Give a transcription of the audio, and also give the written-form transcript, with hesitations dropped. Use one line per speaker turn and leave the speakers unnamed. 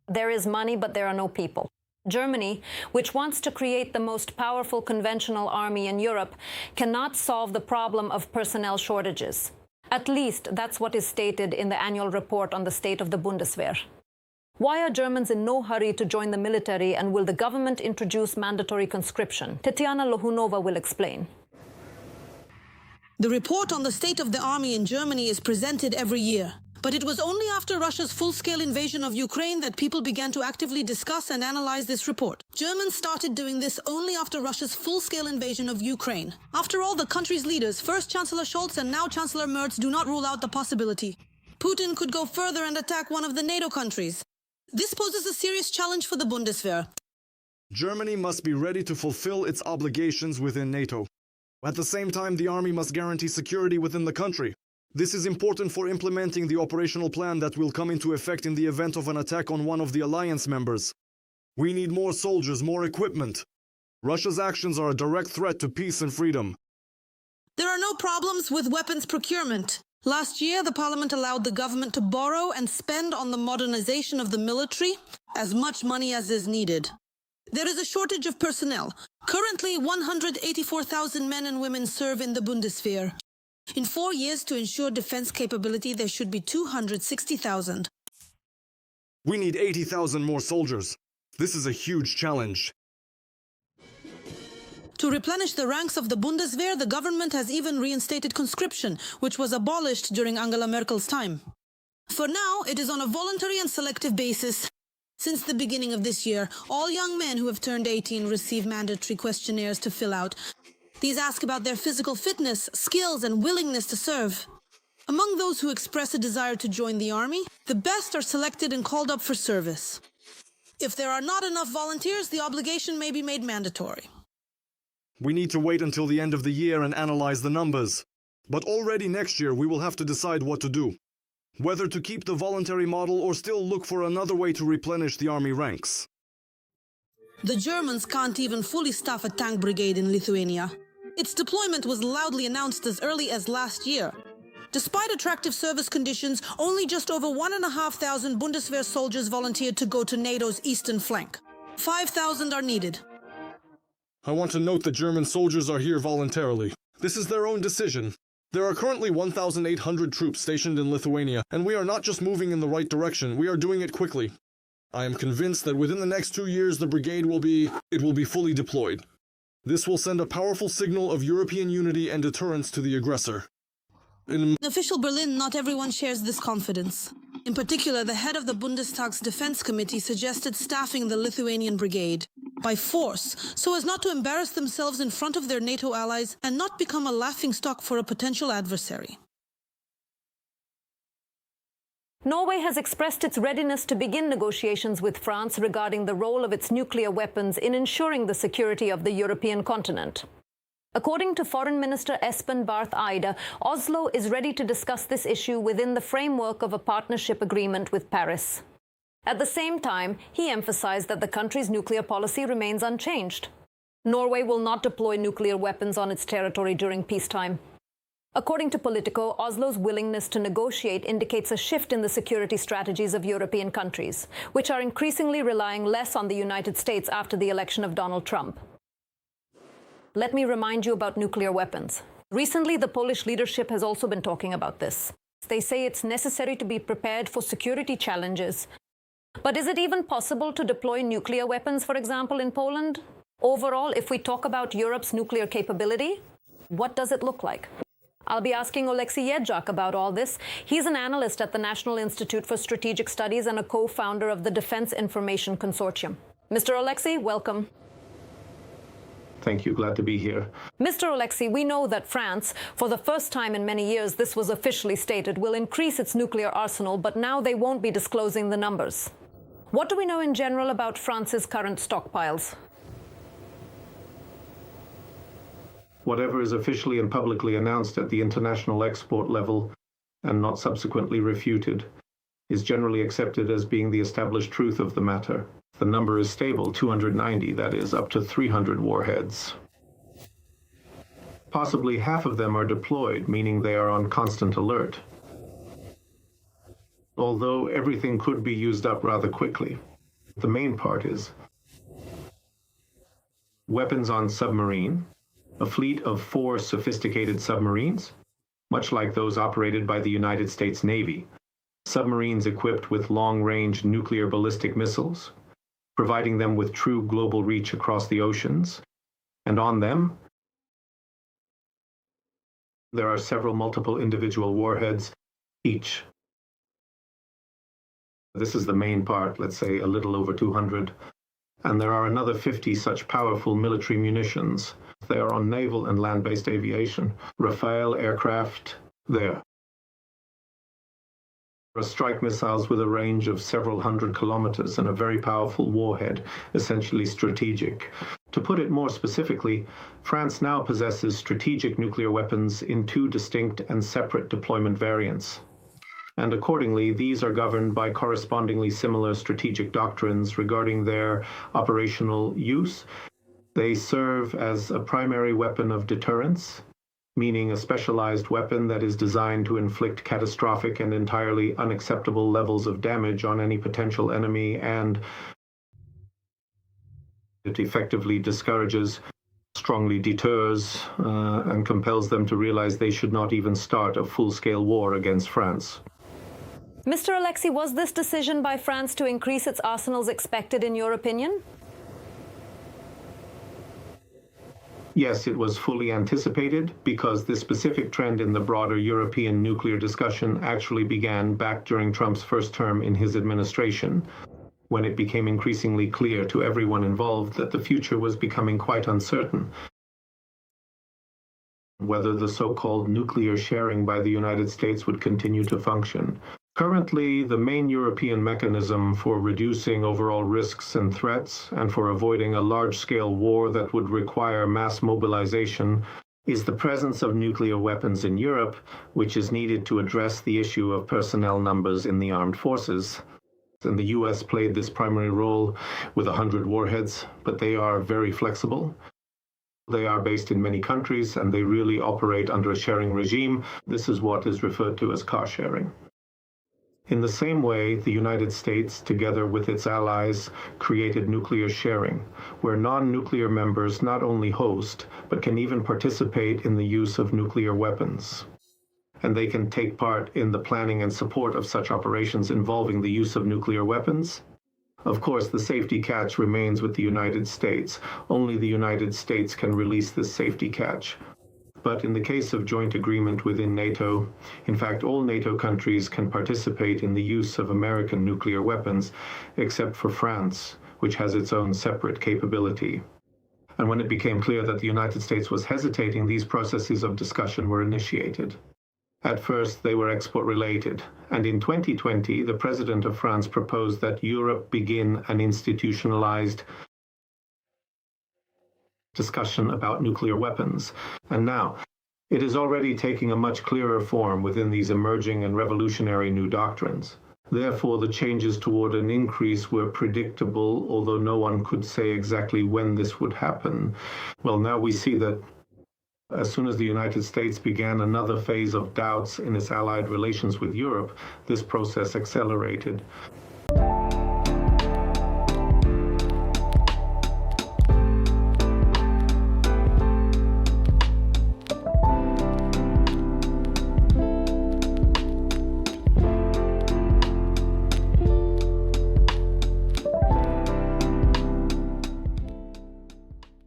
There is money, but there are no people. Germany, which wants to create the most powerful conventional army in Europe, cannot solve the problem of personnel shortages. At least that's what is stated in the annual report on the state of the Bundeswehr. Why are Germans in no hurry to join the military, and will the government introduce mandatory conscription? Tetiana Lohunova will explain.
The report on the state of the army in Germany is presented every year. But it was only after Russia's full-scale invasion of Ukraine that people began to actively discuss and analyze this report. Germans started doing this only after Russia's full-scale invasion of Ukraine. After all, the country's leaders, first Chancellor Scholz and now Chancellor Merz, do not rule out the possibility. Putin could go further and attack one of the NATO countries. This poses a serious challenge for the Bundeswehr.
Germany must be ready to fulfill its obligations within NATO. At the same time, the army must guarantee security within the country. This is important for implementing the operational plan that will come into effect in the event of an attack on one of the alliance members. We need more soldiers, more equipment. Russia's actions are a direct threat to peace and freedom.
There are no problems with weapons procurement. Last year, the parliament allowed the government to borrow and spend on the modernization of the military as much money as is needed. There is a shortage of personnel. Currently, 184,000 men and women serve in the Bundeswehr. In 4 years, to ensure defense capability, there should be 260,000.
We need 80,000 more soldiers. This is a huge challenge.
To replenish the ranks of the Bundeswehr, the government has even reinstated conscription, which was abolished during Angela Merkel's time. For now, it is on a voluntary and selective basis. Since the beginning of this year, all young men who have turned 18 receive mandatory questionnaires to fill out. These ask about their physical fitness, skills, and willingness to serve. Among those who express a desire to join the army, the best are selected and called up for service. If there are not enough volunteers, the obligation may be made mandatory.
We need to wait until the end of the year and analyze the numbers. But already next year, we will have to decide what to do. Whether to keep the voluntary model or still look for another way to replenish the army ranks.
The Germans can't even fully staff a tank brigade in Lithuania. Its deployment was loudly announced as early as last year. Despite attractive service conditions, only just over 1,500 Bundeswehr soldiers volunteered to go to NATO's eastern flank. 5,000 are needed.
I want to note that German soldiers are here voluntarily. This is their own decision. There are currently 1,800 troops stationed in Lithuania, and we are not just moving in the right direction, we are doing it quickly. I am convinced that within the next 2 years the brigade will be fully deployed. This will send a powerful signal of European unity and deterrence to the aggressor. In
official Berlin, not everyone shares this confidence. In particular, the head of the Bundestag's Defense Committee suggested staffing the Lithuanian brigade by force, so as not to embarrass themselves in front of their NATO allies and not become a laughingstock for a potential adversary.
Norway has expressed its readiness to begin negotiations with France regarding the role of its nuclear weapons in ensuring the security of the European continent. According to Foreign Minister Espen Barth Eide, Oslo is ready to discuss this issue within the framework of a partnership agreement with Paris. At the same time, he emphasized that the country's nuclear policy remains unchanged. Norway will not deploy nuclear weapons on its territory during peacetime. According to Politico, Oslo's willingness to negotiate indicates a shift in the security strategies of European countries, which are increasingly relying less on the United States after the election of Donald Trump. Let me remind you about nuclear weapons. Recently, the Polish leadership has also been talking about this. They say it's necessary to be prepared for security challenges. But is it even possible to deploy nuclear weapons, for example, in Poland? Overall, if we talk about Europe's nuclear capability, what does it look like? I'll be asking Oleksiy Yedzhak about all this. He's an analyst at the National Institute for Strategic Studies and a co-founder of the Defense Information Consortium. Mr. Oleksiy, welcome.
Thank you. Glad to be here.
Mr. Oleksiy, we know that France, for the first time in many years, this was officially stated, will increase its nuclear arsenal, but now they won't be disclosing the numbers. What do we know in general about France's current stockpiles?
Whatever is officially and publicly announced at the international export level and not subsequently refuted is generally accepted as being the established truth of the matter. The number is stable, 290, that is, up to 300 warheads. Possibly half of them are deployed, meaning they are on constant alert. Although everything could be used up rather quickly. The main part is weapons on submarine, a fleet of 4 sophisticated submarines, much like those operated by the United States Navy. Submarines equipped with long-range nuclear ballistic missiles, providing them with true global reach across the oceans. And on them, there are several multiple individual warheads each. This is the main part, let's say a little over 200. And there are another 50 such powerful military munitions. They are on naval and land-based aviation. Rafale aircraft, there. Strike missiles with a range of several hundred kilometers and a very powerful warhead, essentially strategic. To put it more specifically, France now possesses strategic nuclear weapons in 2 distinct and separate deployment variants. And accordingly, these are governed by correspondingly similar strategic doctrines regarding their operational use. They serve as a primary weapon of deterrence, meaning a specialized weapon that is designed to inflict catastrophic and entirely unacceptable levels of damage on any potential enemy, and it effectively discourages, strongly deters, and compels them to realize they should not even start a full-scale war against France.
Mr. Alexei, was this decision by France to increase its arsenals expected, in your opinion?
Yes, it was fully anticipated, because this specific trend in the broader European nuclear discussion actually began back during Trump's first term in his administration, when it became increasingly clear to everyone involved that the future was becoming quite uncertain. Whether the so-called nuclear sharing by the United States would continue to function. Currently, the main European mechanism for reducing overall risks and threats, and for avoiding a large-scale war that would require mass mobilization, is the presence of nuclear weapons in Europe, which is needed to address the issue of personnel numbers in the armed forces. And the US played this primary role with 100 warheads, but they are very flexible. They are based in many countries, and they really operate under a sharing regime. This is what is referred to as car sharing. In the same way, the United States, together with its allies, created nuclear sharing, where non-nuclear members not only host, but can even participate in the use of nuclear weapons. And they can take part in the planning and support of such operations involving the use of nuclear weapons. Of course, the safety catch remains with the United States. Only the United States can release this safety catch. But in the case of joint agreement within NATO, in fact, all NATO countries can participate in the use of American nuclear weapons, except for France, which has its own separate capability. And when it became clear that the United States was hesitating, these processes of discussion were initiated. At first, they were export-related, and in 2020, the President of France proposed that Europe begin an institutionalized discussion about nuclear weapons. And now, it is already taking a much clearer form within these emerging and revolutionary new doctrines. Therefore, the changes toward an increase were predictable, although no one could say exactly when this would happen. Well, now we see that as soon as the United States began another phase of doubts in its allied relations with Europe, this process accelerated.